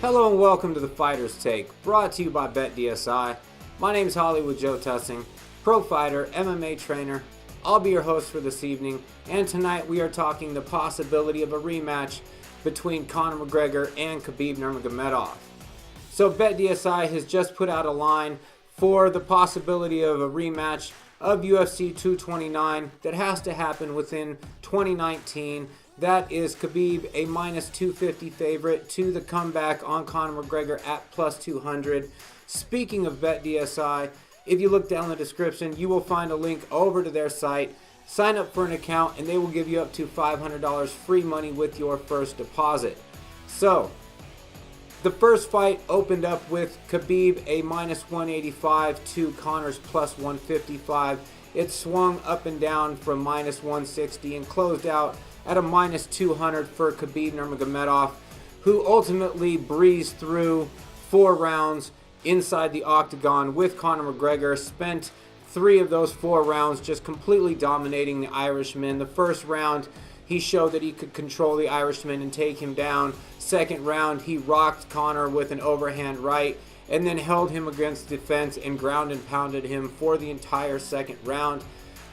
Hello and welcome to the Fighter's Take, brought to you by BetDSI. My name is Hollywood Joe Tussing, pro fighter, MMA trainer. I'll be your host for this evening, and tonight we are talking the possibility of a rematch between Conor McGregor and Khabib Nurmagomedov. So BetDSI has just put out a line for the possibility of a rematch of UFC 229 that has to happen within 2019. That is Khabib, a minus 250 favorite to the comeback on Conor McGregor at plus 200. Speaking of BetDSI, if you look down the description, you will find a link over to their site. Sign up for an account and they will give you up to $500 free money with your first deposit. So, the first fight opened up with Khabib, a minus 185 to Conor's plus 155. It swung up and down from minus 160 and closed out at a minus 200 for Khabib Nurmagomedov, who ultimately breezed through 4 rounds inside the octagon with Conor McGregor. Spent 3 of those 4 rounds just completely dominating the Irishman. The first round, he showed that he could control the Irishman and take him down. Second round, he rocked Conor with an overhand right and then held him against the fence and ground and pounded him for the entire second round.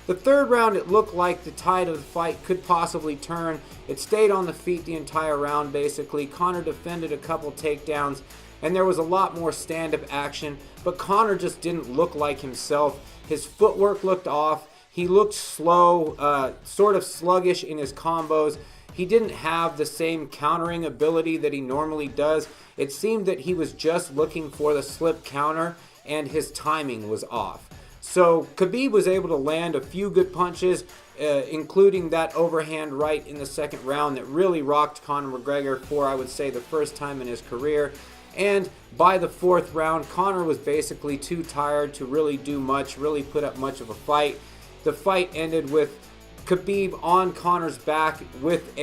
The third round, it looked like the tide of the fight could possibly turn. It stayed on the feet the entire round, basically. Conor defended a couple takedowns, and there was a lot more stand-up action, but Conor just didn't look like himself. His footwork looked off. He looked slow, sort of sluggish in his combos. He didn't have the same countering ability that he normally does. It seemed that he was just looking for the slip counter, and his timing was off. So Khabib was able to land a few good punches, including that overhand right in the second round that really rocked Conor McGregor for, I would say, the first time in his career. And by the fourth round, Conor was basically too tired to really do much, really put up much of a fight. The fight ended with Khabib on Conor's back with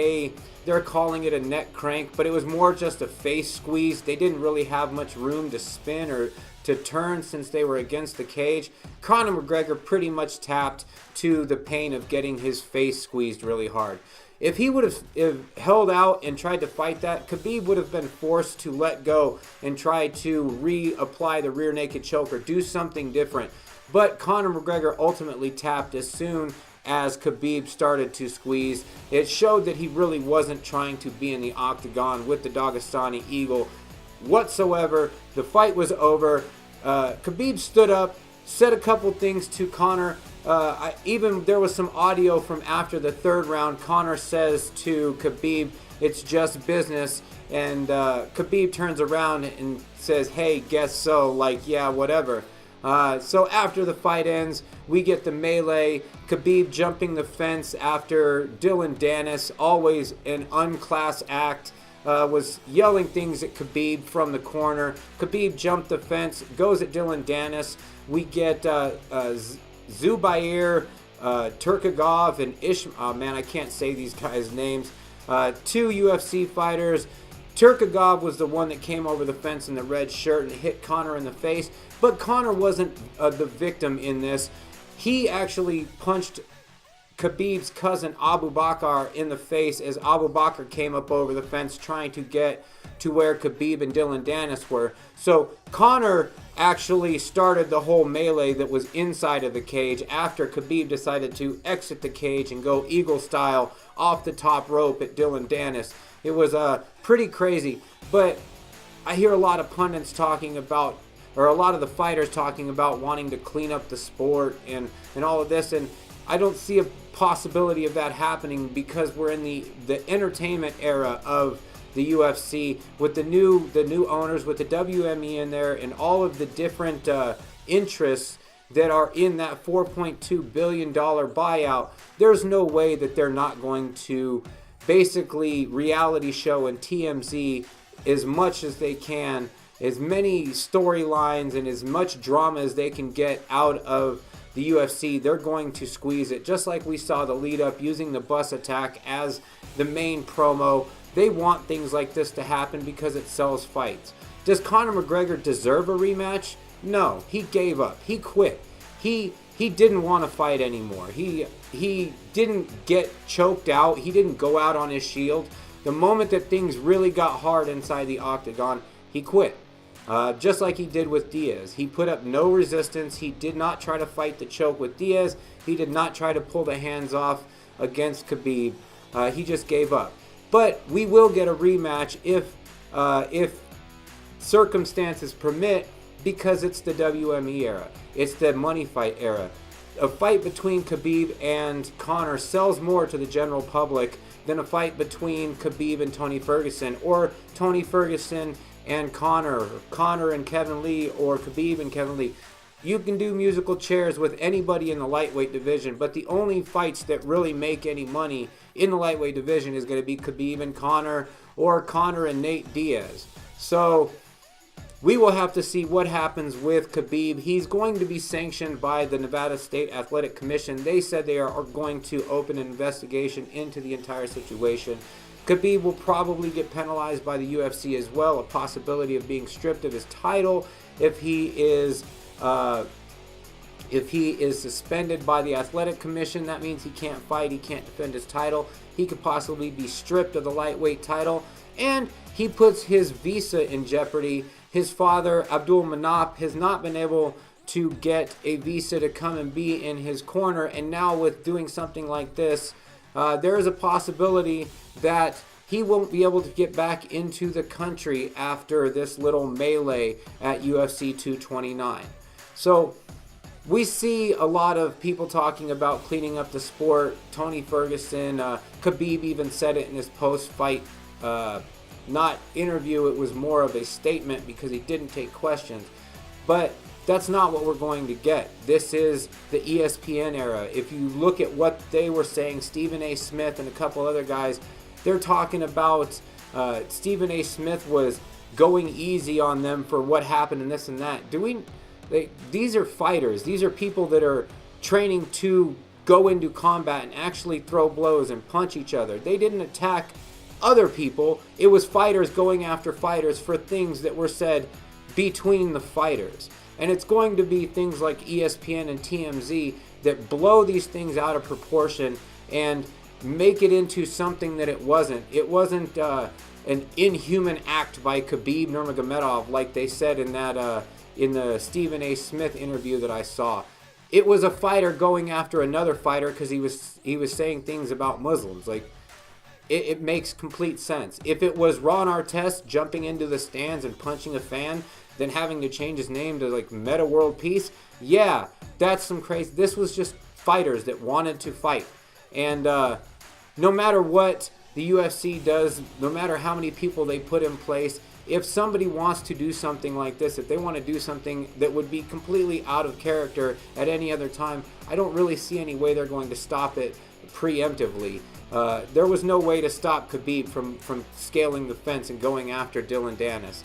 they're calling it a neck crank, but it was more just a face squeeze. They didn't really have much room to spin or to turn since they were against the cage. Conor McGregor pretty much tapped to the pain of getting his face squeezed really hard. If he would have held out and tried to fight that, Khabib would have been forced to let go and try to reapply the rear naked choke or do something different. But Conor McGregor ultimately tapped as soon as Khabib started to squeeze. It showed that he really wasn't trying to be in the octagon with the Dagestani Eagle whatsoever. The fight was over. Khabib stood up, said a couple things to Conor. There was some audio from after the third round. Conor says to Khabib, "It's just business," and Khabib turns around and says, "Hey, guess so," like, yeah, whatever. So after the fight ends, we get the melee. Khabib jumping the fence after Dylan Dennis, always an unclass act, was yelling things at Khabib from the corner. Khabib jumped the fence, goes at Dylan Dennis. We get Zubair Turkagov and I can't say these guys' names. 2 UFC fighters. Turkagov was the one that came over the fence in the red shirt and hit Conor in the face, but Conor wasn't the victim in this. He actually punched Khabib's cousin Abu Bakr in the face as Abu Bakr came up over the fence trying to get to where Khabib and Dylan Dennis were. So Conor actually started the whole melee that was inside of the cage after Khabib decided to exit the cage and go eagle style off the top rope at Dylan Dennis. It was pretty crazy, but I hear a lot of pundits talking about, or a lot of the fighters talking about wanting to clean up the sport and all of this, and I don't see a possibility of that happening because we're in the entertainment era of the UFC with the new owners, with the WME in there, and all of the different interests that are in that $4.2 billion buyout. There's no way that they're not going to basically reality show and TMZ as much as they can, as many storylines and as much drama as they can get out of the UFC. They're going to squeeze it, just like we saw the lead up using the bus attack as the main promo. They want things like this to happen because it sells fights. Does Conor McGregor deserve a rematch? No, he gave up. He quit. He didn't want to fight anymore. He didn't get choked out. He didn't go out on his shield. The moment that things really got hard inside the octagon, he quit. Just like he did with Diaz. He put up no resistance. He did not try to fight the choke with Diaz. He did not try to pull the hands off against Khabib. He just gave up. But we will get a rematch if circumstances permit, because it's the WME era. It's the money fight era. A fight between Khabib and Conor sells more to the general public than a fight between Khabib and Tony Ferguson, or Tony Ferguson and Conor, or Conor and Kevin Lee, or Khabib and Kevin Lee. You can do musical chairs with anybody in the lightweight division, but the only fights that really make any money in the lightweight division is going to be Khabib and Conor, or Conor and Nate Diaz. So we will have to see what happens with Khabib. He's going to be sanctioned by the Nevada State Athletic Commission. They said they are going to open an investigation into the entire situation. Khabib will probably get penalized by the UFC as well, a possibility of being stripped of his title if he is suspended by the Athletic Commission. That means he can't fight, he can't defend his title. He could possibly be stripped of the lightweight title, and he puts his visa in jeopardy. His father, Abdul Manap, has not been able to get a visa to come and be in his corner, and now with doing something like this, there is a possibility that he won't be able to get back into the country after this little melee at UFC 229. So we see a lot of people talking about cleaning up the sport. Tony Ferguson, Khabib even said it in his post-fight not interview. It was more of a statement because he didn't take questions. But that's not what we're going to get. This is the ESPN era. If you look at what they were saying, Stephen A. Smith and a couple other guys, they're talking about Stephen A. Smith was going easy on them for what happened and this and that. These are fighters. These are people that are training to go into combat and actually throw blows and punch each other. They didn't attack other people. It was fighters going after fighters for things that were said between the fighters. And it's going to be things like ESPN and TMZ that blow these things out of proportion and make it into something that it wasn't. It wasn't an inhuman act by Khabib Nurmagomedov like they said in that in the Stephen A. Smith interview that I saw. It was a fighter going after another fighter because he was saying things about Muslims. Like, it makes complete sense. If it was Ron Artest jumping into the stands and punching a fan, then having to change his name to like Meta World Peace, yeah, that's some crazy. This was just fighters that wanted to fight. And no matter what the UFC does, no matter how many people they put in place, if somebody wants to do something like this, if they want to do something that would be completely out of character at any other time, I don't really see any way they're going to stop it preemptively. There was no way to stop Khabib from scaling the fence and going after Dylan Dennis.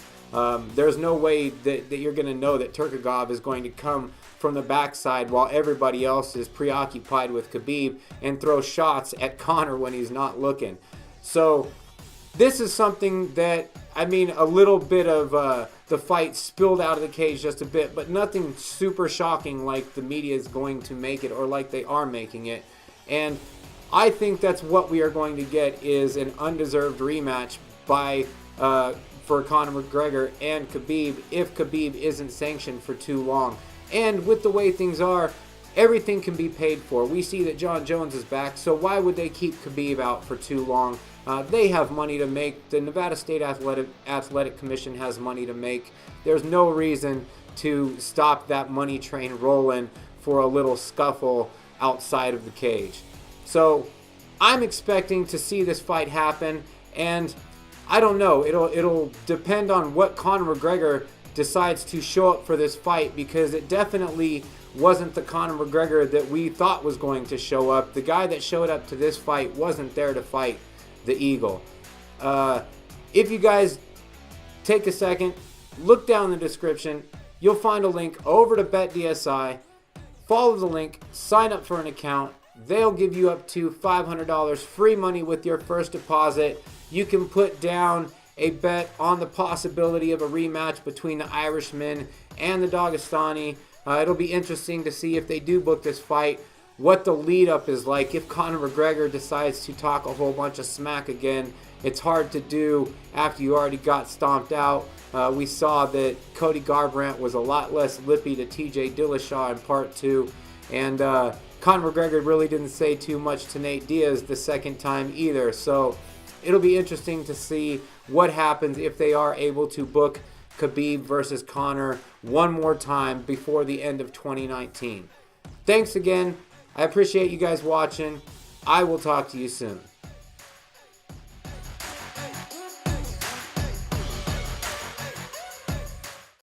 There's no way that you're going to know that Turkogov is going to come from the backside while everybody else is preoccupied with Khabib and throw shots at Conor when he's not looking. So this is something that, I mean, a little bit of the fight spilled out of the cage just a bit, but nothing super shocking like the media is going to make it or like they are making it. And I think that's what we are going to get, is an undeserved rematch for Conor McGregor and Khabib if Khabib isn't sanctioned for too long. And with the way things are, everything can be paid for. We see that John Jones is back, so why would they keep Khabib out for too long? They have money to make. The Nevada State Athletic Commission has money to make. There's no reason to stop that money train rolling for a little scuffle outside of the cage. So I'm expecting to see this fight happen, and I don't know. It'll depend on what Conor McGregor decides to show up for this fight, because it definitely wasn't the Conor McGregor that we thought was going to show up. The guy that showed up to this fight wasn't there to fight the Eagle. If you guys take a second, look down in the description. You'll find a link over to BetDSI. Follow the link, sign up for an account. They'll give you up to $500 free money with your first deposit. You can put down a bet on the possibility of a rematch between the Irishman and the Dagestani. It'll be interesting to see if they do book this fight. what the lead up is like. If Conor McGregor decides to talk a whole bunch of smack again, it's hard to do after you already got stomped out. We saw that Cody Garbrandt was a lot less lippy to TJ Dillashaw in part 2, and Conor McGregor really didn't say too much to Nate Diaz the second time either. So it'll be interesting to see what happens if they are able to book Khabib versus Conor one more time before the end of 2019. Thanks again. I appreciate you guys watching. I will talk to you soon.